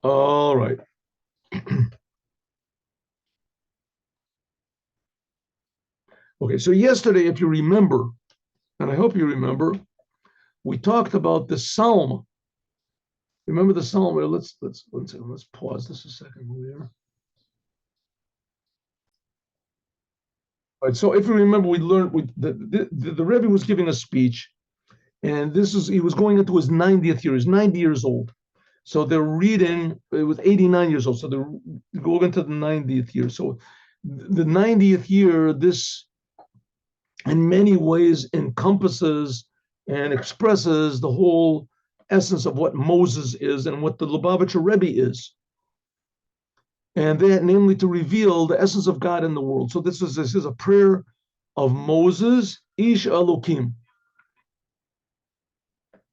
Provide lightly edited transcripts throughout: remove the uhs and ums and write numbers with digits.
All right. Okay, so yesterday, if you remember, and I hope you remember, we talked about the Psalm. Remember the Psalm? Let's pause this a second over here. All right, so if you remember, we learned the Rebbe was giving a speech, and he was going into his 90th year. He's 90 years old. So they're reading, it was 89 years old. So they're going into the 90th year. So the 90th year, this in many ways encompasses and expresses the whole essence of what Moses is and what the Lubavitcher Rebbe is. And that, namely, to reveal the essence of God in the world. So this is a prayer of Moses, Ish Elokim.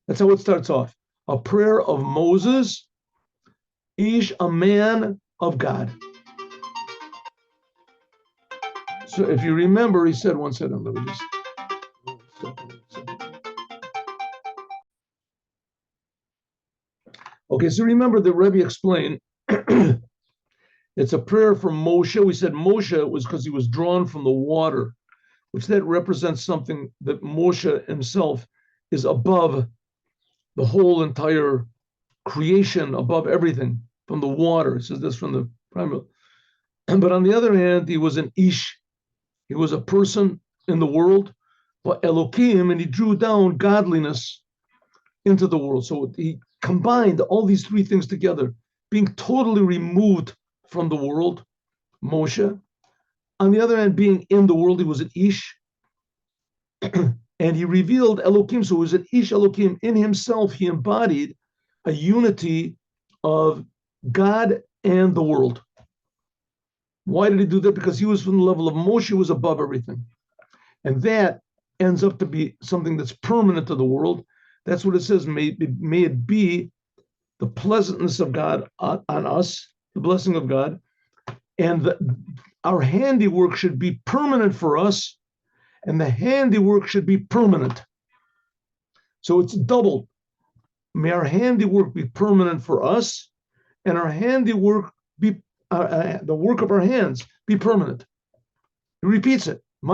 That's how it starts off. A prayer of Moses, Ish, a man of God. So if you remember, he said, one second, let me just. Okay, so remember the Rebbe explained, it's a prayer from Moshe. We said Moshe was because he was drawn from the water, which that represents something that Moshe himself is above the whole entire creation, above everything, from the water. It says this from the primal. But on the other hand, he was an Ish. He was a person in the world, but Elokim, and he drew down godliness into the world. So he combined all these three things together, being totally removed from the world, Moshe. On the other hand, being in the world, he was an Ish. And he revealed Elokim, so he was an Ish Elokim. In himself, he embodied a unity of God and the world. Why did he do that? Because he was from the level of Moshe, who was above everything. And that ends up to be something that's permanent to the world. That's what it says, may it be the pleasantness of God on us, the blessing of God, and our handiwork should be permanent for us, and the handiwork should be permanent. So it's double. May our handiwork be permanent for us, and our handiwork be, the work of our hands be permanent. He repeats it. Be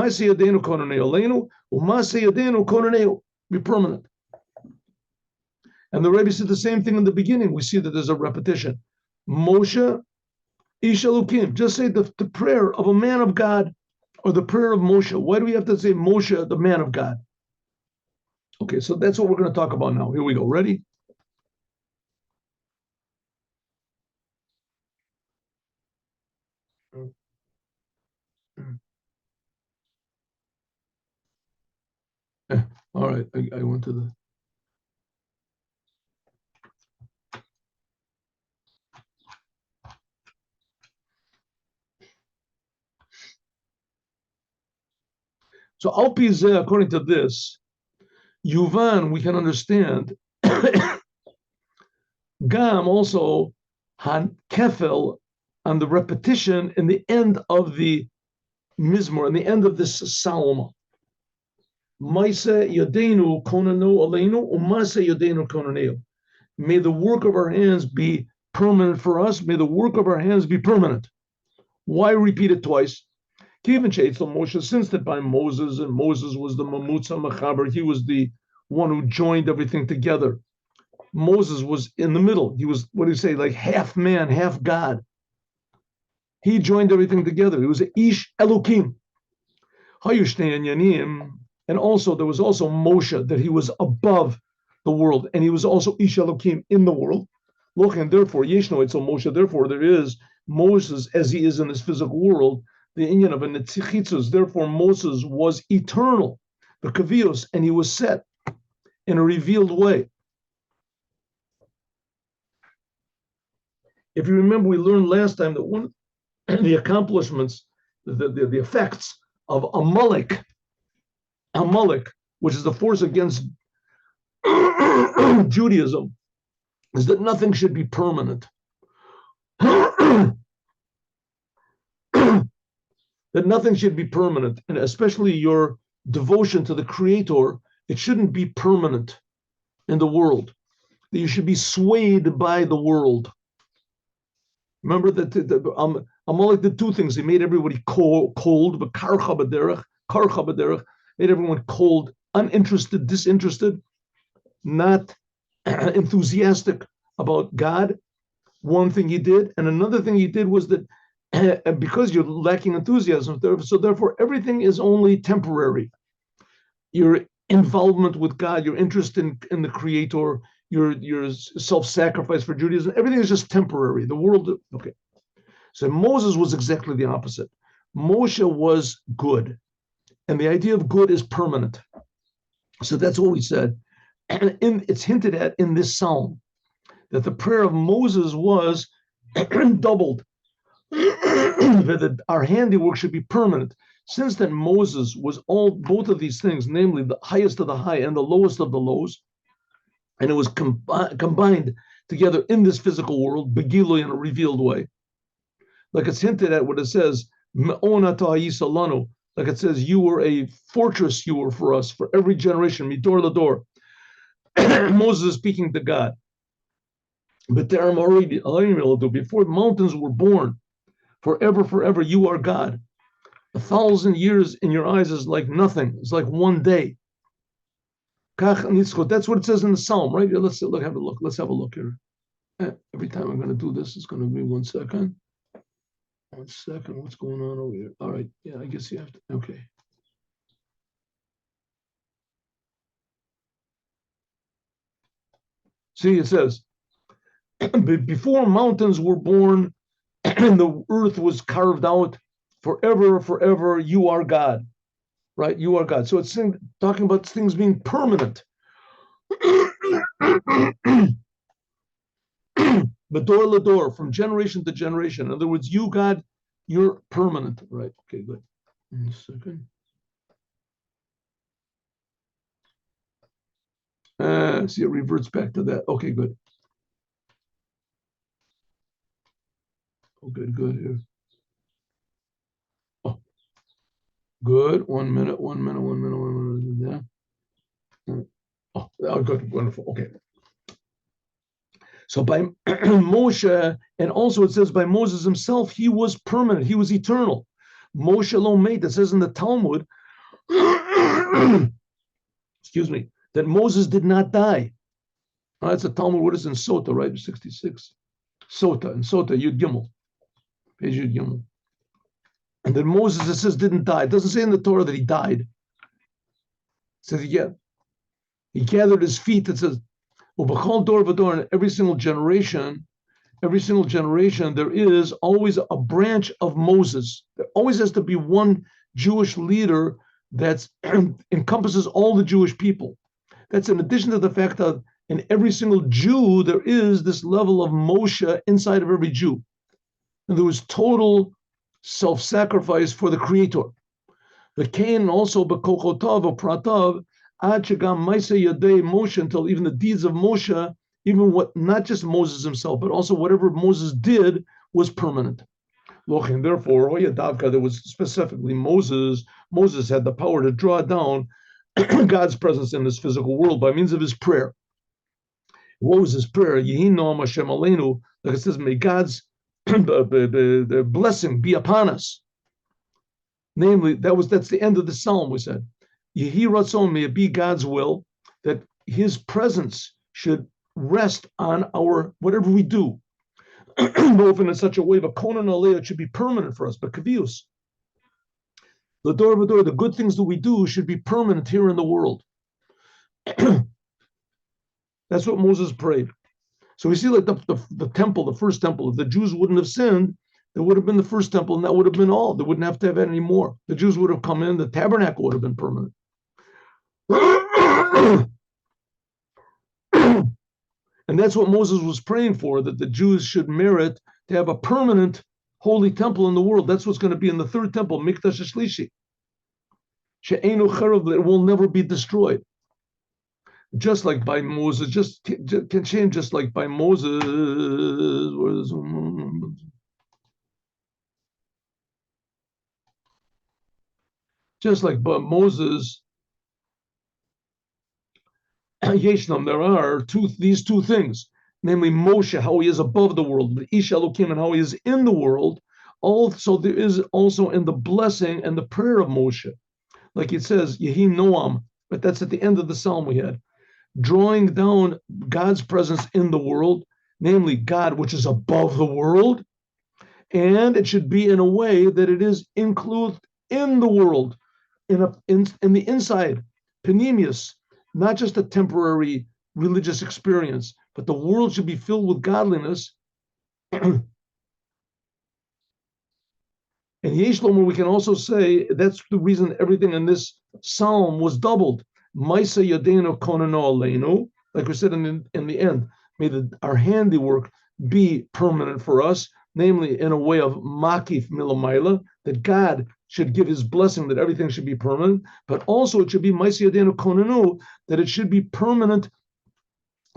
permanent. And the Rebbe said the same thing in the beginning. We see that there's a repetition. Moshe, Ish Elokim. Just say the prayer of a man of God or the prayer of Moshe. Why do we have to say Moshe, the man of God? Okay, so that's what we're going to talk about now. Here we go. Ready? All right, I went to the. So Alpizeh, according to this, Yuvan, we can understand. Gam also han kefel on the repetition in the end of the mizmor, in the end of this psalm. Maise yadenu konanu aleinu, umase yadenu konaneu. May the work of our hands be permanent for us. May the work of our hands be permanent. Why repeat it twice? Moshe, since that by Moses, and Moses was the Mamutza Machaber, he was the one who joined everything together. Moses was in the middle. He was, what do you say, like half man, half God. He joined everything together. He was an Ish Elokim. And also, there was also Moshe, that he was above the world, and he was also Ish Elokim in the world. Look, and therefore, Yeshno Etzel Moshe, therefore there is Moses as he is in this physical world, the inyan of a netzichitzos. Therefore, Moses was eternal, the kavios, and he was set in a revealed way. If you remember, we learned last time that one of the accomplishments, the effects of Amalek, which is the force against Judaism, is that nothing should be permanent. That nothing should be permanent, and especially your devotion to the Creator, it shouldn't be permanent in the world. That you should be swayed by the world. Remember that Amalek did two things. He made everybody cold, but karcha b'derech, made everyone cold, uninterested, disinterested, not enthusiastic about God. One thing he did, and another thing he did was that because you're lacking enthusiasm, so therefore everything is only temporary. Your involvement with God, your interest in the Creator, your self-sacrifice for Judaism, everything is just temporary. The world, okay. So Moses was exactly the opposite. Moshe was good, and the idea of good is permanent. So that's what we said, and it's hinted at in this psalm that the prayer of Moses was doubled. That our handiwork should be permanent. Since then, Moses was both of these things, namely the highest of the high and the lowest of the lows, and it was combined together in this physical world, begilui, in a revealed way. Like it's hinted at what it says, like it says, you were a fortress, you were for us, for every generation, midor lador. Moses is speaking to God. But before the mountains were born, forever, you are God. 1,000 years in your eyes is like nothing. It's like one day. That's what it says in the Psalm, right? Let's have a look. Let's have a look here. Every time I'm going to do this, it's going to be 1 second. 1 second. What's going on over here? All right. Yeah, I guess you have to. Okay. See, it says, before mountains were born and the earth was carved out, forever, you are God. Right? You are God. So it's talking about things being permanent. Bedor lador, from generation to generation. In other words, you, God, you're permanent. Right. Okay, good. 1 second. See, it reverts back to that. Okay, good. Oh, good. Here. Oh, good. 1 minute. Yeah. Oh, good. Wonderful. Okay. So by Moshe, and also it says by Moses himself, he was permanent. He was eternal. Moshe lo made, it says in the Talmud, excuse me, that Moses did not die. That's a Talmud, what is in Sota, right? 66. Sota, Yud Gimel. Page Yud Gimel. And then Moses, it says, didn't die. It doesn't say in the Torah that he died. It says, yeah, he gathered his feet. It says, well, Dor Vador, in every single generation, there is always a branch of Moses. There always has to be one Jewish leader that encompasses all the Jewish people. That's in addition to the fact that in every single Jew, there is this level of Moshe inside of every Jew. And there was total self-sacrifice for the Creator. The Cain also, Bekochotav or Pratav, Ad Shagam Maisa Yadei Moshe, until even the deeds of Moshe, even what, not just Moses himself, but also whatever Moses did was permanent. And therefore, there was specifically Moses. Moses had the power to draw down God's presence in this physical world by means of his prayer. What was his prayer? Yehi Noam Hashem Aleinu, like it says, may God's the blessing be upon us. Namely, that's the end of the psalm. We said, Yehi Ratzon, may it be God's will that His presence should rest on our whatever we do, both in such a way, but Konan Aleh, it should be permanent for us. But Kavius, the good things that we do should be permanent here in the world. That's what Moses prayed. So we see like the temple, the first temple, if the Jews wouldn't have sinned, there would have been the first temple, and that would have been all. They wouldn't have to have any more. The Jews would have come in, the tabernacle would have been permanent. And that's what Moses was praying for, that the Jews should merit to have a permanent holy temple in the world. That's what's going to be in the third temple, Mikdash Shlishi. She'enu Charav, it will never be destroyed. Just like by Moses, can change just like by Moses. Just like by Moses, Yeshnam, there are these two things. namely Moshe, how he is above the world, the Ish Elokim, and how he is in the world. Also, there is also in the blessing and the prayer of Moshe. Like it says, Yehi Noam, but that's at the end of the psalm we had, drawing down God's presence in the world, namely God, which is above the world, and it should be in a way that it is included in the world, in the inside, panemius, not just a temporary religious experience, but the world should be filled with godliness. And Yesh Lomer, we can also say that's the reason everything in this psalm was doubled. Maisa Yadenu Konano Aleinu, like we said in the end, may our handiwork be permanent for us, namely in a way of Makif Milamaila, that God should give his blessing, that everything should be permanent, but also it should be Maisa Yadenu Konanu, that it should be permanent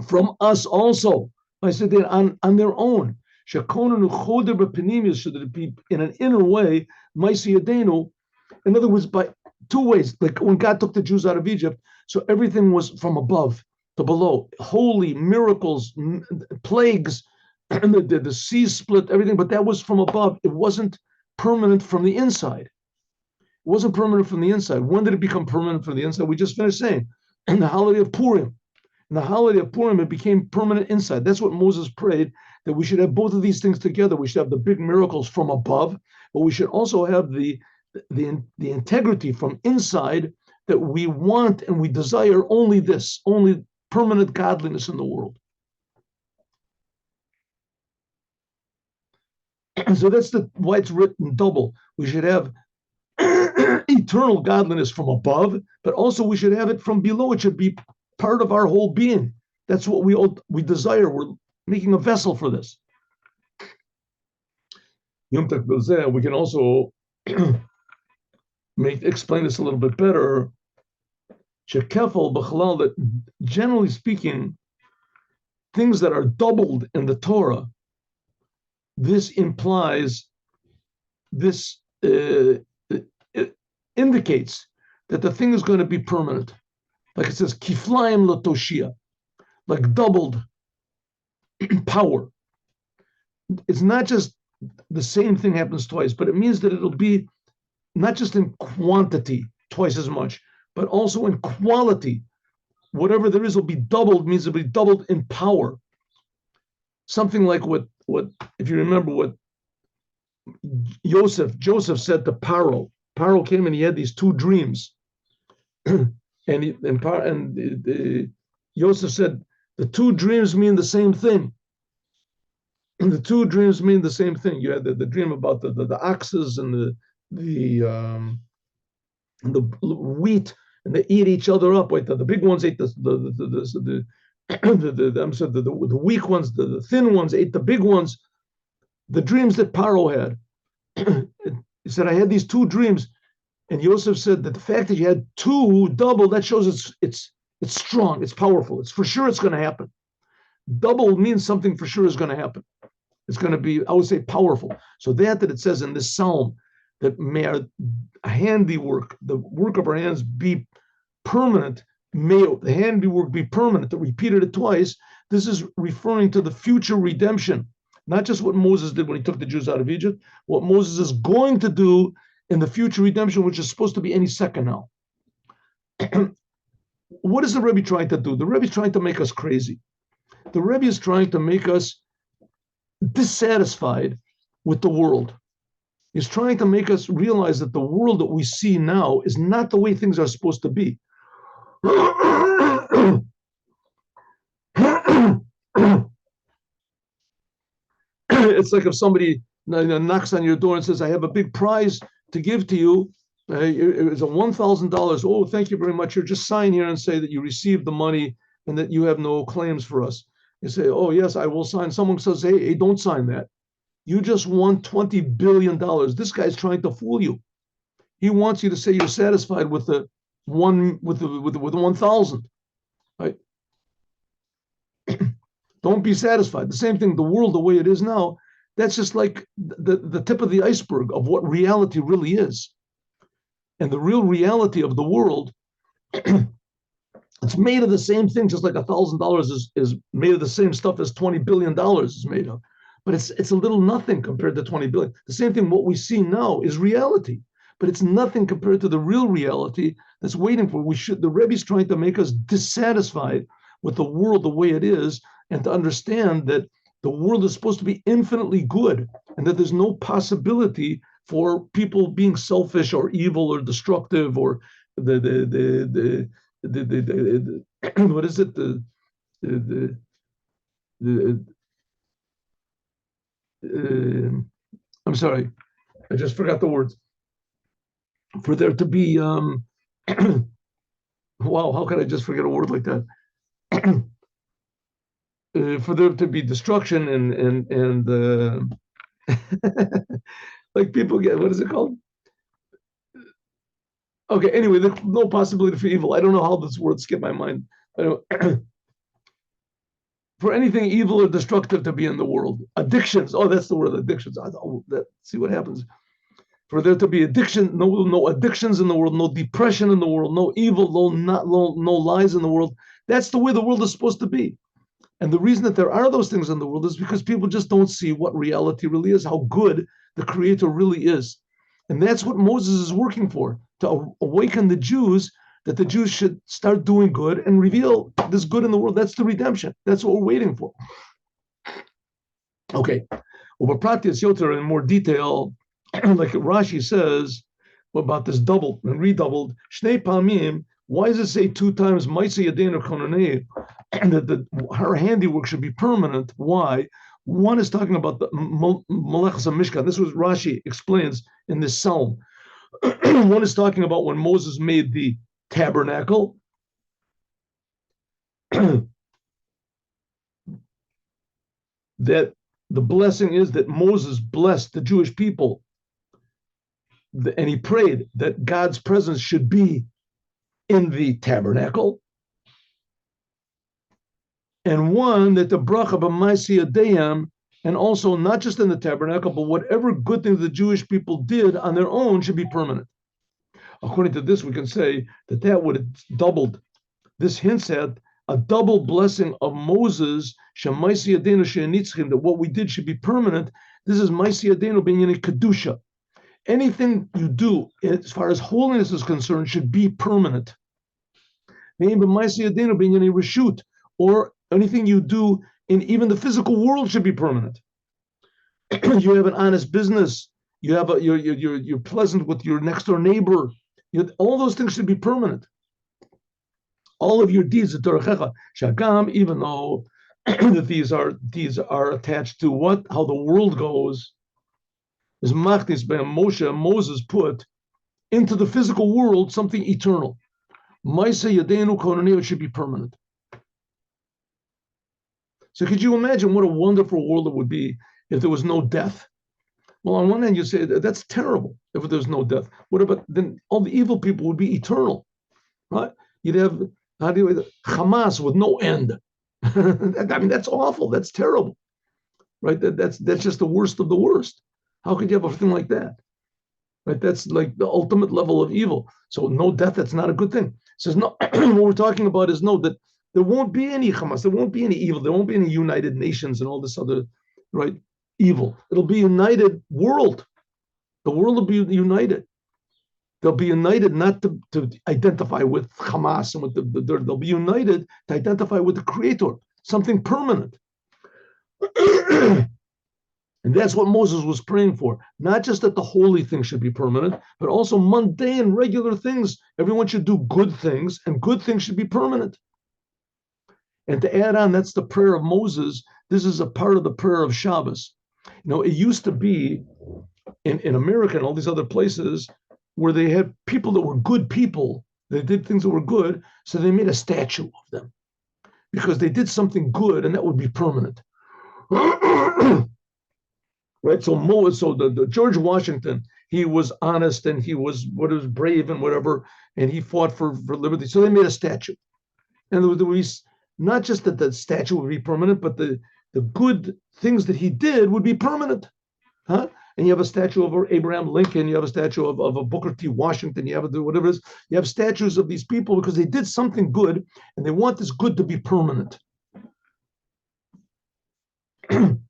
from us also. I said that on their own. Should it be in an inner way, in other words, by two ways, like when God took the Jews out of Egypt, so everything was from above to below, holy miracles, plagues, and the seas split, everything, but that was from above. It wasn't permanent from the inside. It wasn't permanent from the inside. When did it become permanent from the inside? We just finished saying, in the holiday of Purim. In the holiday of Purim, it became permanent inside. That's what Moses prayed, that we should have both of these things together. We should have the big miracles from above, but we should also have the integrity from inside, that we want and we desire only this, only permanent godliness in the world. And so that's why it's written double. We should have eternal godliness from above, but also we should have it from below. It should be part of our whole being. That's what we desire. We're making a vessel for this. We can also explain this a little bit better. That generally speaking, things that are doubled in the Torah, this implies, this indicates that the thing is going to be permanent. Like it says, kiflaim lotoshia, like doubled power. It's not just the same thing happens twice, but it means that it'll be not just in quantity, twice as much, but also in quality. Whatever there is will be doubled, means it'll be doubled in power. Something like what if you remember what Joseph said to Paro. Paro came and he had these two dreams. Joseph said, the two dreams mean the same thing. And the two dreams mean the same thing. You had the dream about the oxes and the wheat, and they eat each other up. Wait, the big ones ate the weak ones, the thin ones ate the big ones. The dreams that Paro had. He said, I had these two dreams. And Yosef said that the fact that you had two double, that shows it's strong, it's powerful, it's for sure it's going to happen. Double means something for sure is going to happen. It's going to be, I would say, powerful. So that it says in this psalm that may our handiwork, the work of our hands, be permanent. May the handiwork be permanent. That repeated it twice. This is referring to the future redemption, not just what Moses did when he took the Jews out of Egypt. What Moses is going to do in the future redemption, which is supposed to be any second now. What is the Rebbe trying to do? The Rebbe is trying to make us crazy. The Rebbe is trying to make us dissatisfied with the world. He's trying to make us realize that the world that we see now is not the way things are supposed to be. It's like if somebody knocks on your door and says, I have a big prize to give to you. It's a $1,000. Oh, thank you very much. Here, just sign here and say that you received the money and that you have no claims for us. You say, oh, yes, I will sign. Someone says, hey, don't sign that. You just won $20 billion. This guy's trying to fool you. He wants you to say you're satisfied with the 1,000. Right? Don't be satisfied. The same thing, the world, the way it is now, that's just like the tip of the iceberg of what reality really is. And the real reality of the world It's made of the same thing, just like $1,000 is made of the same stuff as $20 billion is made of. But it's a little nothing compared to 20 billion. The same thing, what we see now is reality, but it's nothing compared to the real reality that's waiting for. The Rebbe is trying to make us dissatisfied with the world the way it is, and to understand that the world is supposed to be infinitely good, and that there's no possibility for people being selfish or evil or destructive or the what is it the I'm sorry, I just forgot the words. For there to be wow, how could I just forget a word like that? For there to be destruction and like people get, what is it called? Okay, anyway, there's no possibility for evil. I don't know how this word skipped my mind. For anything evil or destructive to be in the world. Addictions. Oh, that's the word, addictions. See what happens. For there to be addiction, no addictions in the world, no depression in the world, no evil, no lies in the world. That's the way the world is supposed to be. And the reason that there are those things in the world is because people just don't see what reality really is, how good the Creator really is. And that's what Moses is working for, to awaken the Jews, that the Jews should start doing good and reveal this good in the world. That's the redemption. That's what we're waiting for. Okay. Over Pratyas Yoter in more detail, like Rashi says about this doubled and redoubled, Shnei Pamim, why does it say 2 times Maisa Yadenu Kononei, that her handiwork should be permanent? Why? One is talking about the Malachas Mishkan. This was Rashi explains in this psalm. One is talking about when Moses made the tabernacle. That the blessing is that Moses blessed the Jewish people, and he prayed that God's presence should be in the tabernacle. And one, that the bracha b'maaseh yadayim, and also not just in the tabernacle, but whatever good thing the Jewish people did on their own should be permanent. According to this, we can say that would have doubled. This hints at a double blessing of Moses, shemaaseh yadenu she'enitzchim, that what we did should be permanent. This is maaseh yadenu b'inyanei kedusha. Anything you do, as far as holiness is concerned, should be permanent. Or anything you do in even the physical world should be permanent. You have an honest business. You have you're pleasant with your next door neighbor. All those things should be permanent. All of your deeds, shagam, even though that these are attached to how the world goes, is machnis by Moses put into the physical world something eternal. Maisa yadenu kononei should be permanent. So could you imagine what a wonderful world it would be if there was no death? Well, on one hand, you say that's terrible if there's no death. What about then? All the evil people would be eternal, right? You'd have Hamas with no end. I mean, that's awful. That's terrible, right? That's just the worst of the worst. How could you have a thing like that? Right? That's like the ultimate level of evil. So no death, that's not a good thing. It says no. What we're talking about is that there won't be any Hamas, there won't be any evil, there won't be any United Nations and all this other, right, evil. It'll be a united world. The world will be united. They'll be united not to identify with Hamas and with they'll be united to identify with the Creator, something permanent. And that's what Moses was praying for. Not just that the holy things should be permanent, but also mundane, regular things. Everyone should do good things, and good things should be permanent. And to add on, that's the prayer of Moses. This is a part of the prayer of Shabbos. It used to be in America and all these other places where they had people that were good people. They did things that were good, so they made a statue of them because they did something good, and that would be permanent. Right? So the George Washington, he was honest and he was brave and whatever, and he fought for liberty. So they made a statue, and there was not just that the statue would be permanent, but the good things that he did would be permanent. Huh? and you have a statue of Abraham Lincoln, you have a statue of a Booker T. Washington, you have whatever it is, you have statues of these people because they did something good, and they want this good to be permanent.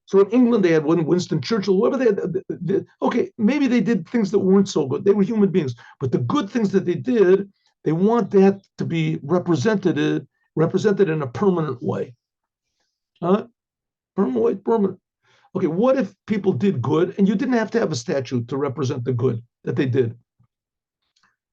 So in England, they had Winston Churchill, whoever they had. Okay, maybe they did things that weren't so good. They were human beings, but the good things that they did, they want that to be represented in a permanent way. Permanent. Okay, what if people did good and you didn't have to have a statue to represent the good that they did?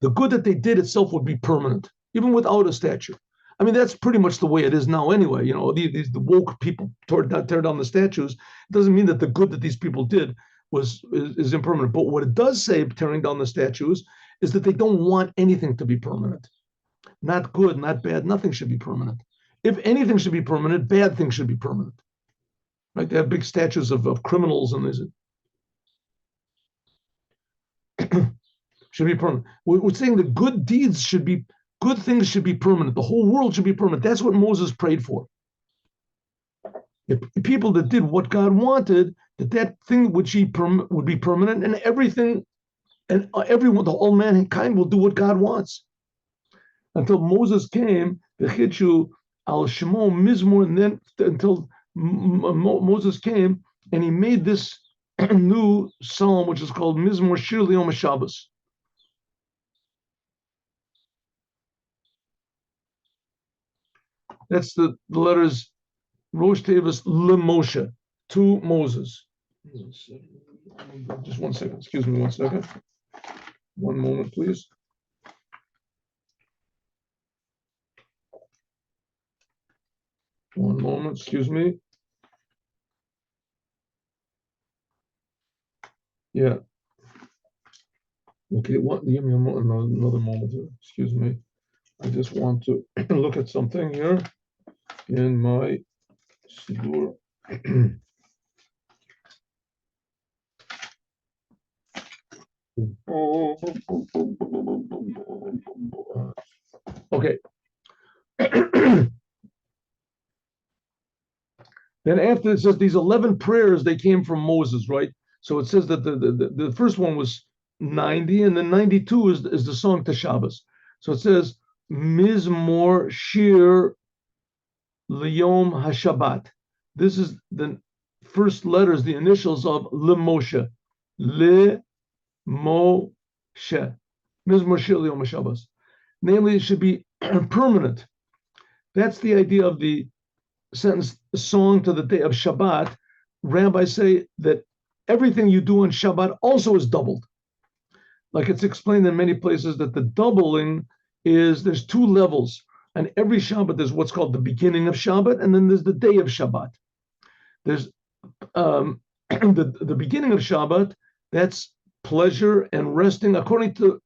The good that they did itself would be permanent, even without a statue. I mean, that's pretty much the way it is now anyway. You know, the woke people tear down the statues. It doesn't mean that the good that these people did is impermanent. But what it does say, tearing down the statues, is that they don't want anything to be permanent. Not good, not bad, nothing should be permanent. If anything should be permanent, bad things should be permanent. Right? They have big statues of criminals and this should be permanent. We're saying that good things should be permanent. The whole world should be permanent. That's what Moses prayed for. If people that did what God wanted, that thing would be permanent, and everything and everyone, the whole mankind will do what God wants. Until Moses came, the Chichu al Shemo Mizmor, and then until Moses came and he made this new psalm, which is called Mizmor Shir L'Yom HaShabbos. That's the letters Rosh Tevis LeMoshe, to Moses. Just 1 second. Excuse me 1 second. One moment, please. One moment, excuse me. Yeah. Okay, give me another moment here. Excuse me. I just want to look at something here in my Sidur. Okay. Then after it says these 11 prayers, they came from Moses, right? So it says that the first one was 90, and then 92 is the song to Shabbos. So it says Mizmor Shir L'Yom HaShabbat. This is the first letters, the initials of LeMoshe. LeMoshe. Mizmor Shir L'Yom HaShabbat. Namely, it should be permanent. That's the idea of the sentence, song to the day of Shabbat. Rabbis say that everything you do on Shabbat also is doubled. Like it's explained in many places that the doubling is, there's two levels. And every Shabbat, there's what's called the beginning of Shabbat, and then there's the day of Shabbat. There's the beginning of Shabbat, that's pleasure and resting according to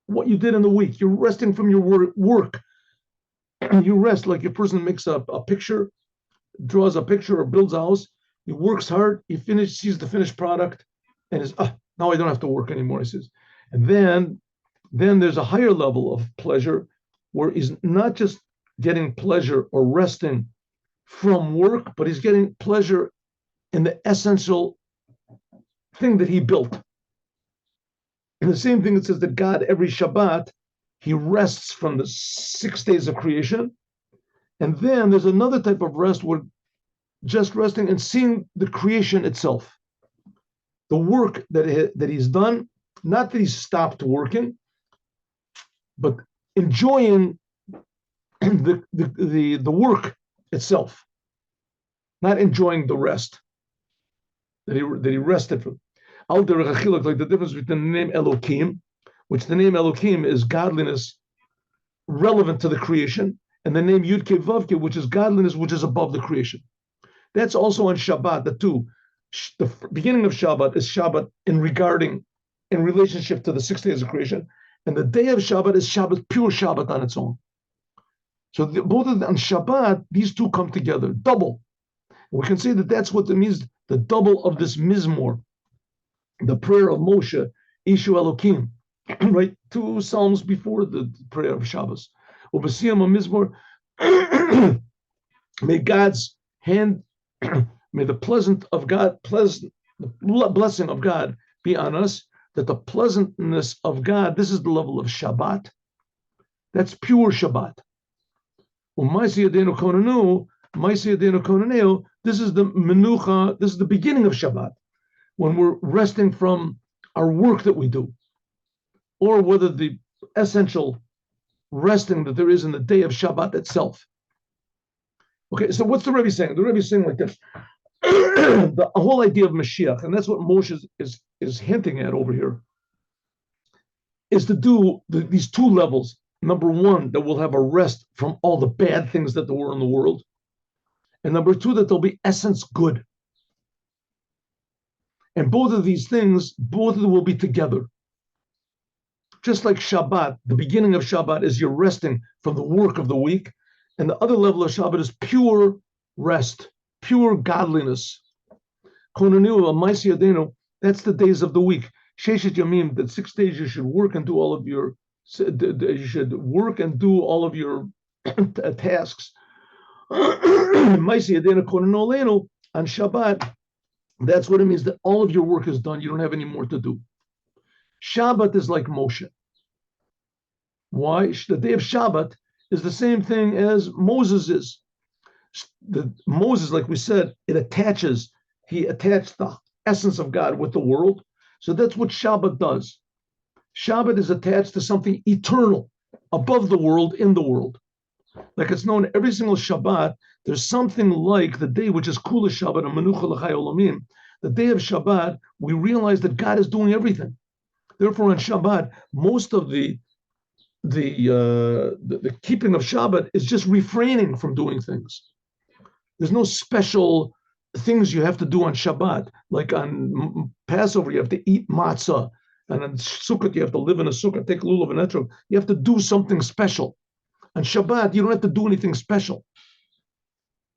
what you did in the week. You're resting from your work. You rest like a person makes a picture, draws a picture or builds a house. He works hard, he sees the finished product, and is, now I don't have to work anymore, he says. And then there's a higher level of pleasure where he's not just getting pleasure or resting from work, but he's getting pleasure in the essential thing that he built. And the same thing, it says that God, every Shabbat, he rests from the 6 days of creation. And then there's another type of rest where just resting and seeing the creation itself. The work that he's done, not that he's stopped working, but enjoying the work itself, not enjoying the rest that he rested from. Like the difference between the name Elohim, which the name Elohim is godliness relevant to the creation, and the name Yud Kei Vav Kei, which is godliness which is above the creation. That's also on Shabbat, the two. The beginning of Shabbat is Shabbat in relationship to the 6 days of creation, and the day of Shabbat is Shabbat, pure Shabbat on its own. So both of them, on Shabbat, these two come together, double. We can say that that's what it means, the double of this Mizmor, the prayer of Moshe, Ishu Elohim, right? 2 psalms before the prayer of Shabbos. Ubasiyam Mizmor, may God's hand, may the blessing of God be on us, that the pleasantness of God, this is the level of Shabbat. That's pure Shabbat. This is the menucha, this is the beginning of Shabbat, when we're resting from our work that we do, or whether the essential resting that there is in the day of Shabbat itself. Okay, so what's the Rebbe saying? The Rebbe is saying like this. The whole idea of Moshiach, and that's what Moshe is hinting at over here, is to do these two levels. Number one, that we'll have a rest from all the bad things that there were in the world. And number two, that there'll be essence good. And both of these things, both of them will be together. Just like Shabbat, the beginning of Shabbat is you're resting from the work of the week. And the other level of Shabbat is pure rest, pure godliness. That's the days of the week. Sheshet Yamim, that 6 days you should work and do all of your tasks. On Shabbat, that's what it means, that all of your work is done. You don't have any more to do. Shabbat is like Moshe. Why? The day of Shabbat is the same thing as Moses is. Moses, like we said, he attached the essence of God with the world. So that's what Shabbat does. Shabbat is attached to something eternal, above the world, in the world. Like it's known every single Shabbat, there's something like the day which is Kula Shabbat and Menucha L'chai Olamim. The day of Shabbat, we realize that God is doing everything. Therefore, on Shabbat, most of the keeping of Shabbat is just refraining from doing things. There's no special things you have to do on Shabbat. Like on Passover, you have to eat matzah. And on Sukkot, you have to live in a sukkah, take lulav and etrog. You have to do something special. On Shabbat, you don't have to do anything special.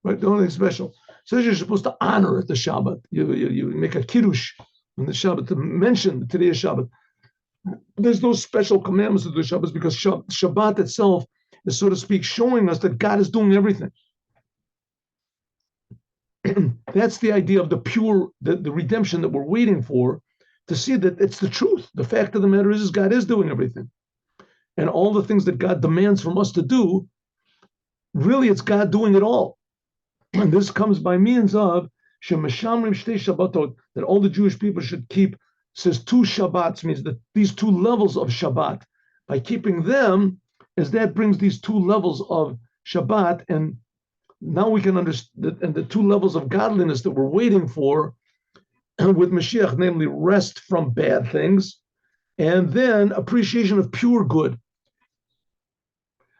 Right? Do anything special. So you're supposed to honor the Shabbat. You make a kiddush on the Shabbat to mention today's Shabbat. There's no special commandments to the Shabbat because Shabbat itself is, so to speak, showing us that God is doing everything. That's the idea of the pure, the redemption that we're waiting for, to see that it's the truth. The fact of the matter is God is doing everything. And all the things that God demands from us to do, really it's God doing it all. And this comes by means of Shemashamrim Shtei Shabbatot, that all the Jewish people should keep, says 2 Shabbats, means that these 2 levels of Shabbat, by keeping them, as that brings these 2 levels of Shabbat, and now we can understand, and the 2 levels of godliness that we're waiting for with Moshiach, namely rest from bad things, and then appreciation of pure good.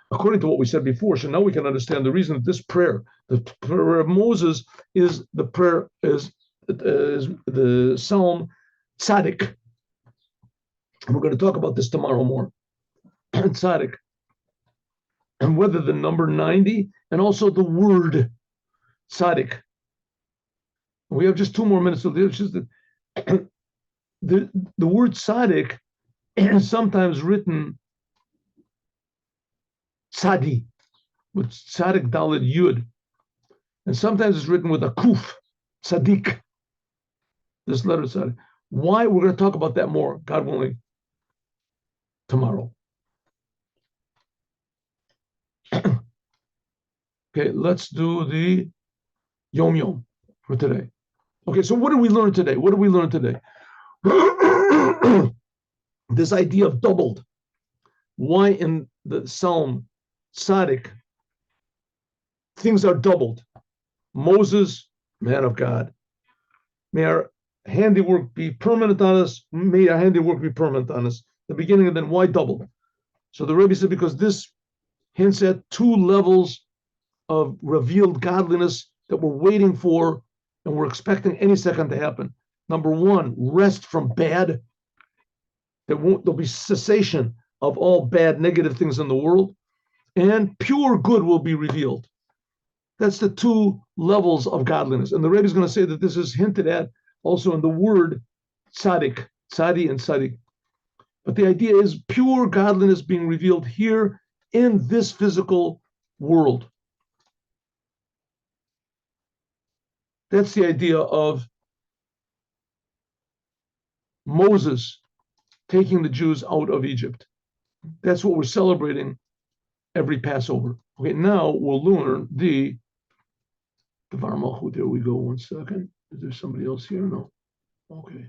According to what we said before, so now we can understand the reason that this prayer, the prayer of Moses, is the prayer, is the Psalm Tzaddik. And we're going to talk about this tomorrow more. Tzaddik. And whether the number 90 and also the word Tzaddik. We have just 2 more minutes. So it's just that the word Tzaddik is sometimes written Tzadi, with Tzaddik Daled Yud. And sometimes it's written with a Kuf, Tzaddik. This letter Tzaddik. Why? We're going to talk about that more, God willing, tomorrow. Okay, let's do the Yom Yom for today. Okay, so what did we learn today? What did we learn today? This idea of doubled. Why in the Psalm Tzaddik, things are doubled. Moses, man of God. May our handiwork be permanent on us. May our handiwork be permanent on us. The beginning, and then why doubled? So the Rebbe said, because this hints at 2 levels of revealed godliness that we're waiting for and we're expecting any second to happen. Number 1, rest from bad. There'll be cessation of all bad, negative things in the world, and pure good will be revealed. That's the 2 levels of godliness. And the Rebbe is going to say that this is hinted at also in the word tzaddik, tzadi and tzaddik. But the idea is pure godliness being revealed here in this physical world. That's the idea of Moses taking the Jews out of Egypt. That's what we're celebrating every Passover. Okay, now we'll learn the Dvar Malchut. There we go. 1 second. Is there somebody else here? No. Okay.